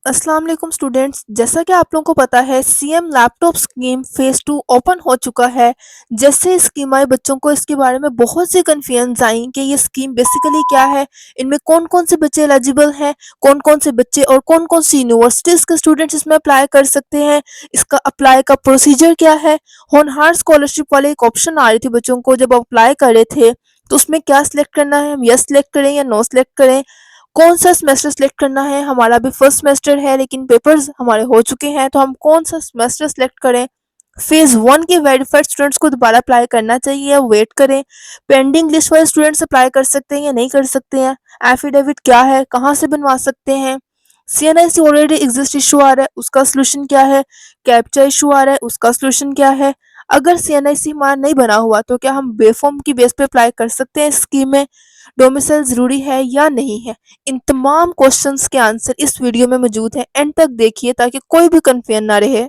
अस्सलाम वालेकुम स्टूडेंट्स। जैसा कि आप लोगों को पता है CM laptop scheme phase 2 open हो चुका है। जैसे स्कीम आई बच्चों को इसके बारे में बहुत सी कन्फ्यूजन्स आई कि ये स्कीम बेसिकली क्या है, इनमें कौन-कौन से बच्चे एलिजिबल हैं, कौन-कौन से बच्चे और कौन-कौन सी यूनिवर्सिटीज़ के स्टूडेंट्स इसमें अप्लाई कर सकते हैं, इसका अप्लाई का प्रोसीजर क्या है। होनहार स्कॉलरशिप वाले एक ऑप्शन आ रही थी बच्चों को जब अप्लाई कर रहे थे, तो उसमें क्या सिलेक्ट करना है, हम यस सिलेक्ट करें या नो सिलेक्ट करें, कौन सा सेमेस्टर सेलेक्ट करना है। हमारा अभी फर्स्ट सेमेस्टर है लेकिन पेपर्स हमारे हो चुके हैं, तो हम कौन सा सेमेस्टर सेलेक्ट करें। फेज 1 के वेरीफाइड स्टूडेंट्स को दोबारा अप्लाई करना चाहिए या वेट करें। पेंडिंग लिस्ट वाले स्टूडेंट्स अप्लाई कर सकते हैं या नहीं कर सकते हैं। एफिडेविट क्या है, कहाँ से बनवा सकते हैं। सीएनआईसी ऑलरेडी एग्जिस्ट इशू आ रहा है, उसका सोल्यूशन क्या है। कैप्चा इशू आ रहा है, उसका सोल्यूशन क्या है। अगर सीएनआईसी हमारा नहीं बना हुआ तो क्या हम बेफॉर्म की बेस पे अप्लाई कर सकते हैं स्कीम में। डोमिसाइल ज़रूरी है या नहीं है। इन तमाम क्वेश्चंस के आंसर इस वीडियो में मौजूद हैं, एंड तक देखिए ताकि कोई भी कंफ्यूजन ना रहे।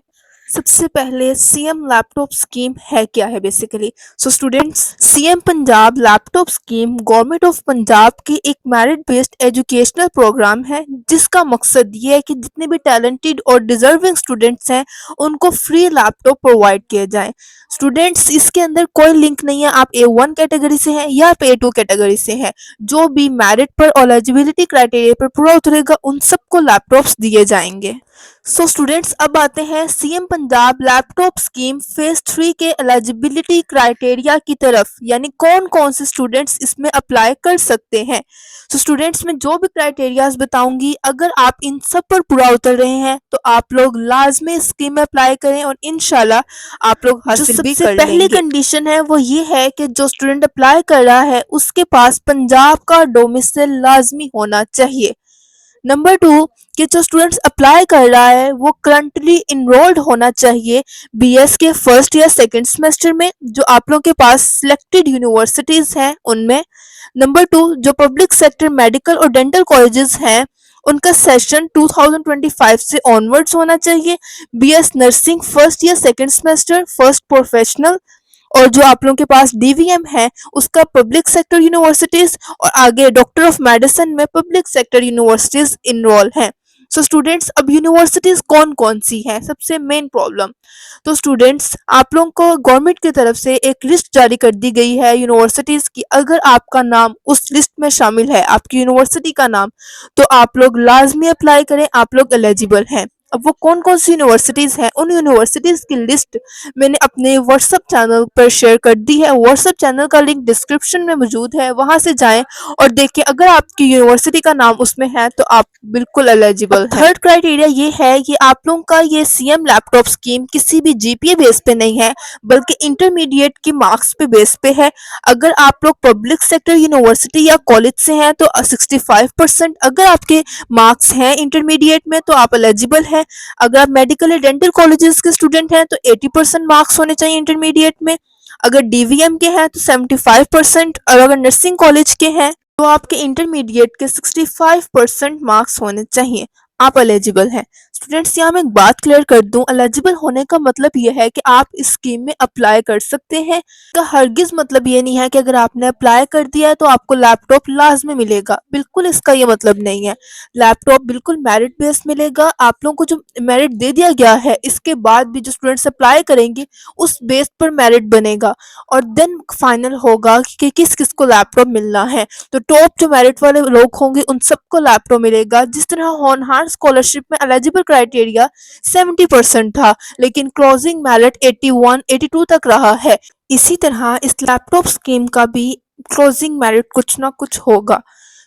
सबसे पहले सीएम लैपटॉप स्कीम है क्या है basically. So students, CM Punjab laptop scheme government of Punjab की एक मेरिट बेस्ड एजुकेशनल प्रोग्राम है, जिसका मकसद ये है कि जितने भी टैलेंटेड और डिजर्विंग स्टूडेंट्स हैं उनको फ्री लैपटॉप प्रोवाइड किए जाएं। स्टूडेंट्स, इसके अंदर कोई लिंक नहीं है आप A1 कैटेगरी से हैं या आप A2 कैटेगरी से हैं। जो भी मेरिट पर और एलिजिबिलिटी क्राइटेरिया पर पूरा उतरेगा उन सबको लैपटॉप्स दिए जाएंगे। सो स्टूडेंट्स, अब आते हैं CM Punjab laptop scheme phase 3 के एलिजिबिलिटी क्राइटेरिया की तरफ, यानी कौन कौन से स्टूडेंट्स इसमें अप्लाई कर सकते हैं। सो स्टूडेंट्स, मैं जो भी क्राइटेरियाज बताऊंगी अगर आप इन सब पर पूरा उतर रहे हैं तो आप लोग लाजमी स्कीम में अप्लाई करें और इंशाल्लाह आप लोग हासिल भी कर लेंगे। सबसे पहली कंडीशन है वो ये है कि जो स्टूडेंट अप्लाई कर रहा है उसके पास पंजाब का डोमिसाइल लाजमी होना चाहिए। नंबर 2, कि जो स्टूडेंट्स अप्लाई कर रहा है वो करंटली इनरोल्ड होना चाहिए बीएस के फर्स्ट या सेकंड सेमेस्टर में, जो आप लोगों के पास सिलेक्टेड यूनिवर्सिटीज हैं उनमें। नंबर 2, जो पब्लिक सेक्टर मेडिकल और डेंटल कॉलेजेस हैं उनका सेशन 2025 से ऑनवर्ड्स होना चाहिए। बीएस नर्सिंग फर्स्ट या सेकंड सेमेस्टर, फर्स्ट प्रोफेशनल, और जो आप लोगों के पास डीवीएम है उसका पब्लिक सेक्टर यूनिवर्सिटीज, और आगे डॉक्टर ऑफ मेडिसिन में पब्लिक सेक्टर यूनिवर्सिटीज इनरोल हैं। सो स्टूडेंट्स, अब यूनिवर्सिटीज कौन कौन सी हैं, सबसे मेन प्रॉब्लम। तो स्टूडेंट्स, आप लोगों को गवर्नमेंट की तरफ से एक लिस्ट जारी कर दी गई है यूनिवर्सिटीज की। अगर आपका नाम उस लिस्ट में शामिल है, आपकी यूनिवर्सिटी का नाम, तो आप लोग लाजमी अप्लाई करें, आप लोग एलिजिबल हैं। अब वो कौन कौन सी यूनिवर्सिटीज हैं, उन यूनिवर्सिटीज की लिस्ट मैंने अपने व्हाट्सएप चैनल पर शेयर कर दी है। व्हाट्सएप चैनल का लिंक डिस्क्रिप्शन में मौजूद है, वहां से जाएं और देखें। अगर आपकी यूनिवर्सिटी का नाम उसमें है तो आप बिल्कुल एलिजिबल हैं। थर्ड क्राइटेरिया ये है कि आप लोगों का ये सीएम लैपटॉप स्कीम किसी भी जीपीए बेस पे नहीं है, बल्कि इंटरमीडिएट की मार्क्स पे बेस पे है। अगर आप लोग पब्लिक सेक्टर यूनिवर्सिटी या कॉलेज से हैं तो 65%, अगर आपके मार्क्स हैं इंटरमीडिएट में तो आप एलिजिबल हैं। अगर आप मेडिकल या डेंटल कॉलेजेस के स्टूडेंट हैं तो 80% मार्क्स होने चाहिए इंटरमीडिएट में। अगर डीवीएम के हैं तो 75%, और अगर नर्सिंग कॉलेज के हैं तो आपके इंटरमीडिएट के 65% मार्क्स होने चाहिए, आप एलिजिबल हैं। स्टूडेंट्स, यहाँ मैं एक बात क्लियर कर दूं, एलिजिबल होने का मतलब यह है कि आप इस स्कीम में अप्लाई कर सकते हैं। का हरगिज मतलब ये नहीं है कि अगर आपने अप्लाई कर दिया है तो आपको लैपटॉप लाजमी मिलेगा, बिल्कुल इसका ये मतलब नहीं है। लैपटॉप बिल्कुल मेरिट बेस मिलेगा। आप लोगों को जो मेरिट दे दिया गया है इसके बाद भी जो स्टूडेंट्स अप्लाई करेंगे उस बेस पर मेरिट बनेगा, और देन फाइनल होगा कि किस किस को लैपटॉप मिलना है। तो टॉप जो मेरिट वाले लोग होंगे उन सबको लैपटॉप मिलेगा। जिस तरह होनहार स्कॉलरशिप में एलिजिबल क्राइटेरिया 70% था, लेकिन क्लोजिंग मेरिट 81 82 तक रहा है, इसी तरह इस लैपटॉप स्कीम का भी क्लोजिंग मेरिट कुछ ना कुछ होगा।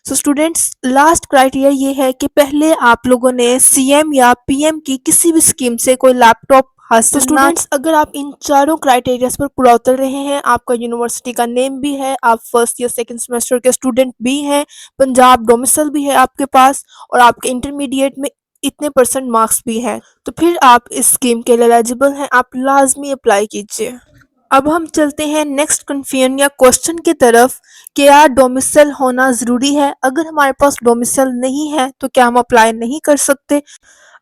सो स्टूडेंट्स, लास्ट क्राइटेरिया ये है कि पहले आप लोगों ने सीएम या पीएम की किसी भी स्कीम से कोई लैपटॉप हासिल। तो स्टूडेंट्स, अगर आप इन चारों क्राइटेरियाज पर पूरा उतर रहे हैं, आपका यूनिवर्सिटी का नेम भी है, आप फर्स्ट या सेकंड सेमेस्टर के स्टूडेंट भी हैं, पंजाब डोमिसाइल भी है आपके पास, और आपके इंटरमीडिएट में इतने परसेंट मार्क्स भी हैं, तो फिर आप इस स्कीम के लिए एलिजिबल हैं, आप लाजमी अप्लाई कीजिए। अब हम चलते हैं नेक्स्ट कन्फ्यूजन या क्वेश्चन की तरफ, कि क्या डोमिसाइल होना ज़रूरी है। अगर हमारे पास डोमिसाइल नहीं है तो क्या हम अप्लाई नहीं कर सकते।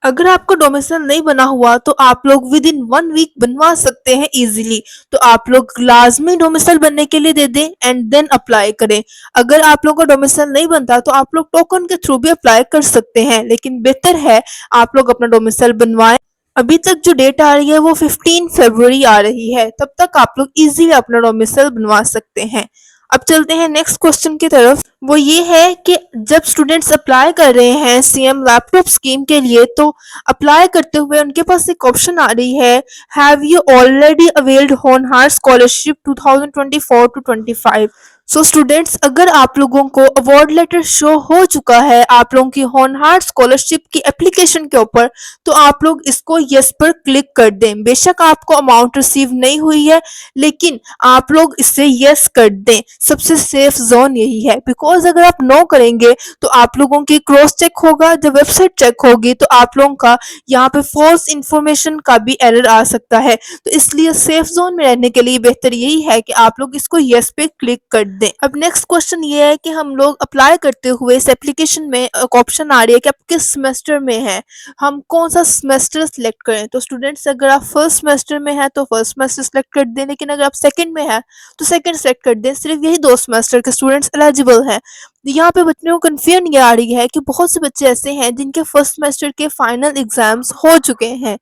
अगर आपका डोमिसाइल नहीं बना हुआ तो आप लोग विद इन 1 वीक बनवा सकते हैं इजीली। तो आप लोग लाजमी डोमिसाइल बनने के लिए दे दें एंड देन अप्लाई करें। अगर आप लोगों का डोमिसाइल नहीं बनता तो आप लोग टोकन के थ्रू भी अप्लाई कर सकते हैं, लेकिन बेहतर है आप लोग अपना डोमिसाइल बनवाएं। अभी तक जो डेट आ रही है वो 15 फरवरी आ रही है, तब तक आप लोग इजीली अपना डोमिसाइल बनवा सकते हैं। अब चलते हैं नेक्स्ट क्वेश्चन की तरफ। वो ये है कि जब स्टूडेंट्स अप्लाई कर रहे हैं सीएम लैपटॉप स्कीम के लिए, तो अप्लाई करते हुए उनके पास एक ऑप्शन आ रही है, हैव यू ऑलरेडी अवेल्ड होनहार स्कॉलरशिप 2024 टू 25। सो स्टूडेंट्स, अगर आप लोगों को अवार्ड लेटर शो हो चुका है आप लोगों की होनहार स्कॉलरशिप की एप्लीकेशन के ऊपर, तो आप लोग इसको यस पर क्लिक कर दें। बेशक आपको अमाउंट रिसीव नहीं हुई है, लेकिन आप लोग इसे यस कर दें। सबसे सेफ जोन यही है, बिकॉज अगर आप नो करेंगे तो आप लोगों की क्रॉस चेक होगा, जब वेबसाइट चेक होगी तो आप लोगों का यहाँ पे फॉल्स इंफॉर्मेशन का भी एरर आ सकता है। तो इसलिए सेफ जोन में रहने के लिए बेहतर यही है कि आप लोग इसको यस पे क्लिक कर दें। अब नेक्स्ट क्वेश्चन ये है कि हम लोग अप्लाई करते हुए इस एप्लीकेशन में एक ऑप्शन आ रही है कि आप किस सेमेस्टर में हैं, हम कौन सा सेमेस्टर सिलेक्ट करें। तो स्टूडेंट्स, अगर आप फर्स्ट सेमेस्टर में हैं तो फर्स्ट सेमेस्टर सिलेक्ट कर दें, लेकिन अगर आप सेकंड में हैं तो सेकंड सेलेक्ट कर दें। सिर्फ यही 2 सेमेस्टर के स्टूडेंट्स एलिजिबल हैं। यहाँ पे बच्चों को कन्फ्यूजन ये आ रही है कि बहुत से बच्चे ऐसे हैं जिनके फर्स्ट सेमेस्टर के फाइनल एग्जाम्स हो चुके हैं।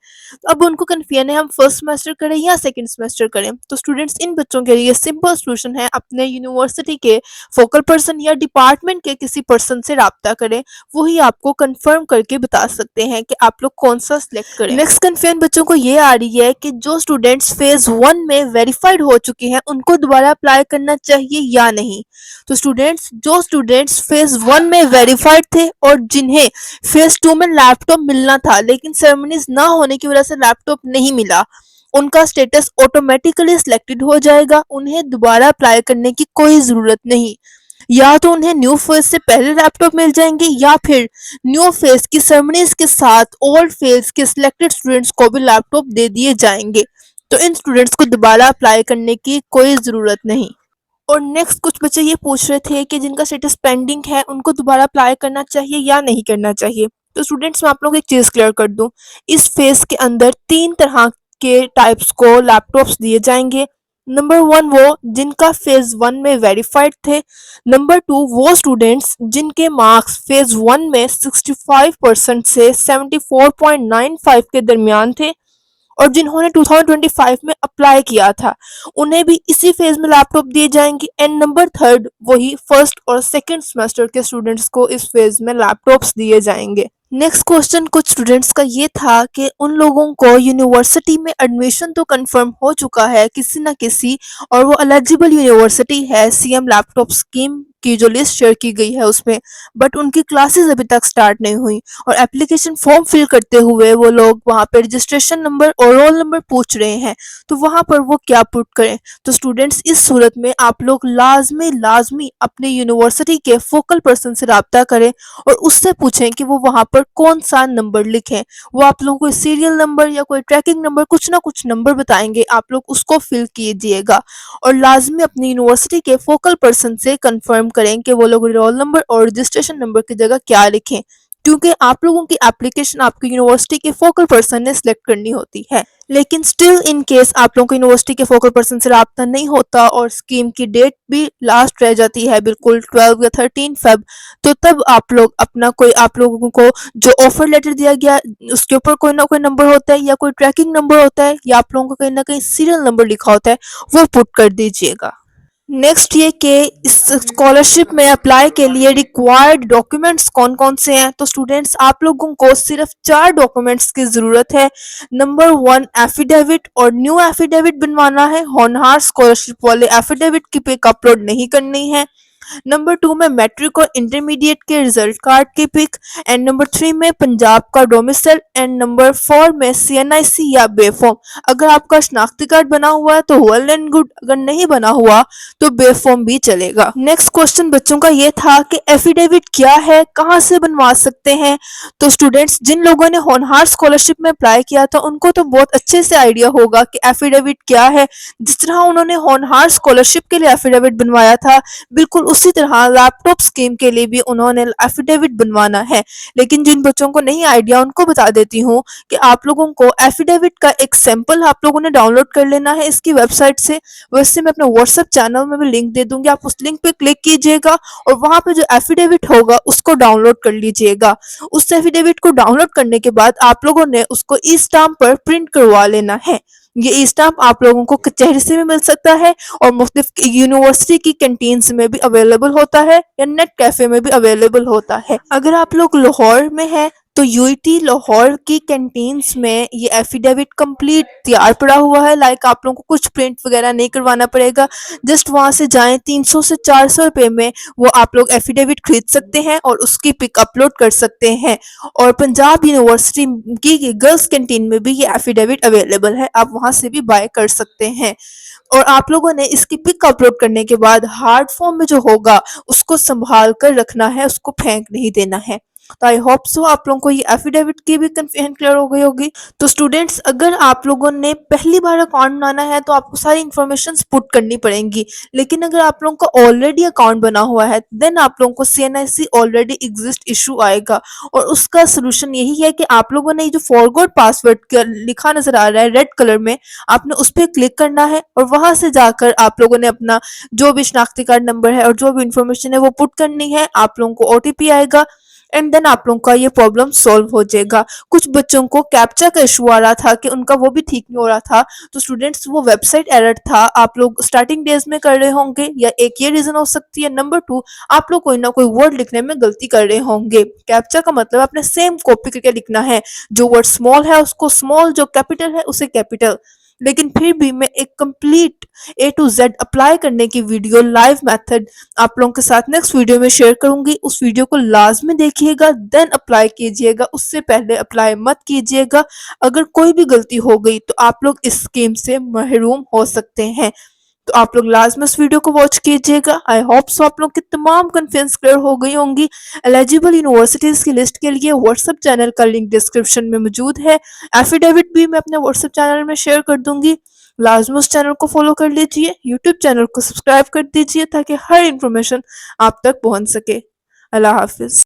अब उनको कन्फ्यूजन है हम फर्स्ट सेमेस्टर करें या सेकंड सेमेस्टर करें। तो स्टूडेंट्स, इन बच्चों के लिए सिंपल सॉल्यूशन है, अपने यूनिवर्सिटी के फोकल पर्सन या डिपार्टमेंट के किसी पर्सन से राब्ता करें। वही आपको कंफर्म करके बता सकते हैं कि आप लोग कौन सा सिलेक्ट करें। नेक्स्ट कन्फ्यूजन बच्चों को ये आ रही है कि जो स्टूडेंट्स फेज 1 में वेरीफाइड हो चुके हैं उनको दोबारा अप्लाई करना चाहिए या नहीं। तो स्टूडेंट्स, जो स्टूडेंट्स फेज 1 में वेरीफाइड थे और जिन्हें फेज 2 में लैपटॉप मिलना था लेकिन सेरेमनीज ना होने की वजह से लैपटॉप नहीं मिला, उनका स्टेटस ऑटोमेटिकली सिलेक्टेड हो जाएगा। उन्हें दोबारा अप्लाई करने की कोई जरूरत नहीं। या तो उन्हें न्यू फेज से पहले लैपटॉप मिल जाएंगे या फिर न्यू फेज की सेरेमनीज के साथ ओल्ड फेज के सिलेक्टेड स्टूडेंट्स को भी लैपटॉप दे दिए जाएंगे। तो इन स्टूडेंट्स को दोबारा अप्लाई करने की कोई जरूरत नहीं। और नेक्स्ट कुछ बच्चे ये पूछ रहे थे कि जिनका स्टेटस पेंडिंग है उनको दोबारा अप्लाई करना चाहिए या नहीं करना चाहिए। तो स्टूडेंट्स, मैं आप लोगों को एक चीज़ क्लियर कर दूं, इस फेज के अंदर 3 तरह के टाइप्स को लैपटॉप्स दिए जाएंगे। नंबर 1 वो जिनका फेज 1 में वेरीफाइड थे। नंबर 2 वो स्टूडेंट्स जिनके मार्क्स फेज 1 में 65% से 74.95 के दरमियान थे और जिन्होंने 2025 में अप्लाई किया था, उन्हें भी इसी फेज में लैपटॉप दिए जाएंगे। एंड नंबर 3 वही फर्स्ट और सेकंड सेमेस्टर के स्टूडेंट्स को इस फेज में लैपटॉप्स दिए जाएंगे। नेक्स्ट क्वेश्चन कुछ स्टूडेंट्स का ये था कि उन लोगों को यूनिवर्सिटी में एडमिशन तो कंफर्म हो चुका है किसी ना किसी, और वो एलिजिबल यूनिवर्सिटी है सीएम लैपटॉप स्कीम की जो लिस्ट शेयर की गई है उसमें, बट उनकी क्लासेस अभी तक स्टार्ट नहीं हुई और एप्लीकेशन फॉर्म फिल करते हुए वो लोग वहाँ पे रजिस्ट्रेशन नंबर और रोल नंबर पूछ रहे हैं, तो वहाँ पर वो क्या पुट करें। तो स्टूडेंट्स, इस सूरत में आप लोग लाजमी लाजमी अपने यूनिवर्सिटी के फोकल पर्सन से रब्ता करें और उससे पूछें कि वो वहाँ पर कौन सा नंबर लिखें। वो आप लोगों को सीरियल नंबर या कोई ट्रैकिंग नंबर कुछ ना कुछ नंबर बताएंगे, आप लोग उसको फिल कीजिएगा। और लाजमी अपनी यूनिवर्सिटी के फोकल पर्सन से कंफर्म करें कि वो लोग रोल नंबर और रजिस्ट्रेशन नंबर की जगह क्या लिखें, क्योंकि आप लोगों की एप्लीकेशन आपकी यूनिवर्सिटी के फोकल पर्सन ने सिलेक्ट करनी होती है। लेकिन स्टिल इन केस आप लोगों को यूनिवर्सिटी के फोकल पर्सन से रब्ता नहीं होता और स्कीम की डेट भी लास्ट रह जाती है बिल्कुल 12 या 13 फेब, तो तब आप लोग अपना कोई, आप लोगों को जो ऑफर लेटर दिया गया उसके ऊपर कोई ना कोई नंबर होता है या कोई ट्रैकिंग नंबर होता है या आप लोगों को कहीं ना कहीं सीरियल नंबर लिखा होता है, वो पुट कर दीजिएगा। नेक्स्ट ये कि इस स्कॉलरशिप में अप्लाई के लिए रिक्वायर्ड डॉक्यूमेंट्स कौन कौन से हैं। तो स्टूडेंट्स, आप लोगों को सिर्फ 4 डॉक्यूमेंट्स की ज़रूरत है। नंबर 1 एफिडेविट, और न्यू एफिडेविट बनवाना है। होनहार स्कॉलरशिप वाले एफिडेविट की पिक अपलोड नहीं करनी है। नंबर 2 में मैट्रिक और इंटरमीडिएट के रिजल्ट कार्ड की पिक। एंड नंबर 3 में पंजाब का डोमिसाइल। एंड नंबर 4 में सीएनआईसी या बेफॉर्म। अगर आपका शनाख्ती कार्ड बना हुआ है तो वेल एंड गुड, अगर नहीं बना हुआ तो बेफॉर्म भी चलेगा। नेक्स्ट क्वेश्चन बच्चों का ये था कि एफिडेविट क्या है, कहाँ से बनवा सकते हैं। तो स्टूडेंट्स, जिन लोगों ने होनहार स्कॉलरशिप में अप्लाई किया था उनको तो बहुत अच्छे से आइडिया होगा कि एफिडेविट क्या है। जिस तरह उन्होंने होनहार स्कॉलरशिप के लिए एफिडेविट बनवाया था, बिल्कुल उसी तरह लैपटॉप स्कीम के लिए भी उन्होंने एफिडेविट बनवाना है। लेकिन जिन बच्चों को नहीं आइडिया उनको बता देती हूँ कि आप लोगों को एफिडेविट का एक सैंपल आप लोगों ने डाउनलोड कर लेना है इसकी वेबसाइट से। वैसे मैं अपने व्हाट्सएप चैनल में भी लिंक दे दूंगी, आप उस लिंक पे क्लिक कीजिएगा और वहां पे जो एफिडेविट होगा उसको डाउनलोड कर लीजिएगा। उस एफिडेविट को डाउनलोड करने के बाद आप लोगों ने उसको ई स्टाम्प पर प्रिंट करवा लेना है। ये ई स्टाम्प आप लोगों को कचहरी से भी मिल सकता है और मुख्तलिफ यूनिवर्सिटी की कैंटीन्स में भी अवेलेबल होता है या नेट कैफे में भी अवेलेबल होता है। अगर आप लोग लाहौर में हैं तो यूईटी लाहौर की कैंटीन्स में ये एफिडेविट कंप्लीट तैयार पड़ा हुआ है। लाइक आप लोगों को कुछ प्रिंट वगैरह नहीं करवाना पड़ेगा, जस्ट वहां से जाएं, 300 से 400 रुपए में वो आप लोग एफिडेविट खरीद सकते हैं और उसकी पिक अपलोड कर सकते हैं। और पंजाब यूनिवर्सिटी की गर्ल्स कैंटीन में भी ये एफिडेविट अवेलेबल है, आप वहां से भी बाय कर सकते हैं। और आप लोगों ने इसकी पिक अपलोड करने के बाद हार्ड फॉर्म में जो होगा उसको संभाल कर रखना है, उसको फेंक नहीं देना है। तो आई होप सो आप लोगों को ये एफिडेविट की भी कंफ्यूजन क्लियर हो गई होगी। तो स्टूडेंट्स, अगर आप लोगों ने पहली बार अकाउंट बनाना है तो आपको सारी इन्फॉर्मेशन पुट करनी पड़ेंगी। लेकिन अगर आप लोगों का ऑलरेडी अकाउंट बना हुआ है देन आप लोगों को CNIC ऑलरेडी एग्जिस्ट इशू आएगा और उसका सोल्यूशन यही है कि आप लोगों ने जो फॉरगॉट पासवर्ड लिखा नजर आ रहा है रेड कलर में, आपने उस पर क्लिक करना है और वहां से जाकर आप लोगों ने अपना जो भी शनाख्ती कार्ड नंबर है और जो भी इंफॉर्मेशन है वो पुट करनी है। आप लोगों को OTP आएगा एंड देन आप लोगों का ये प्रॉब्लम सॉल्व हो जाएगा। कुछ बच्चों को कैप्चा का इशू आ रहा था कि उनका वो भी ठीक नहीं हो रहा था, तो स्टूडेंट्स वो वेबसाइट एरर था, आप लोग स्टार्टिंग डेज में कर रहे होंगे या एक ये रीजन हो सकती है। नंबर 2, आप लोग कोई ना कोई वर्ड लिखने में गलती कर रहे होंगे। कैप्चा का मतलब आपने सेम कॉपी करके लिखना है, जो वर्ड स्मॉल है उसको स्मॉल, जो कैपिटल है उसे कैपिटल। लेकिन फिर भी मैं एक complete A to Z apply करने की वीडियो लाइव मेथड आप लोगों के साथ नेक्स्ट वीडियो में शेयर करूंगी। उस वीडियो को लाजमी देखिएगा देन अप्लाई कीजिएगा, उससे पहले अप्लाई मत कीजिएगा। अगर कोई भी गलती हो गई तो आप लोग इस स्कीम से महरूम हो सकते हैं। तो आप लोग लाजमी इस वीडियो को वॉच कीजिएगा। आई होप सो आप लोग की तमाम कन्फ्यूजन क्लियर हो गई होंगी। एलिजिबल यूनिवर्सिटीज की लिस्ट के लिए व्हाट्सएप चैनल का लिंक डिस्क्रिप्शन में मौजूद है। एफिडेविट भी मैं अपने व्हाट्सएप चैनल में शेयर कर दूंगी। लाजमी उस चैनल को फॉलो कर लीजिए, यूट्यूब चैनल को सब्सक्राइब कर दीजिए ताकि हर इंफॉर्मेशन आप तक पहुंच सके। अल्लाह हाफिज।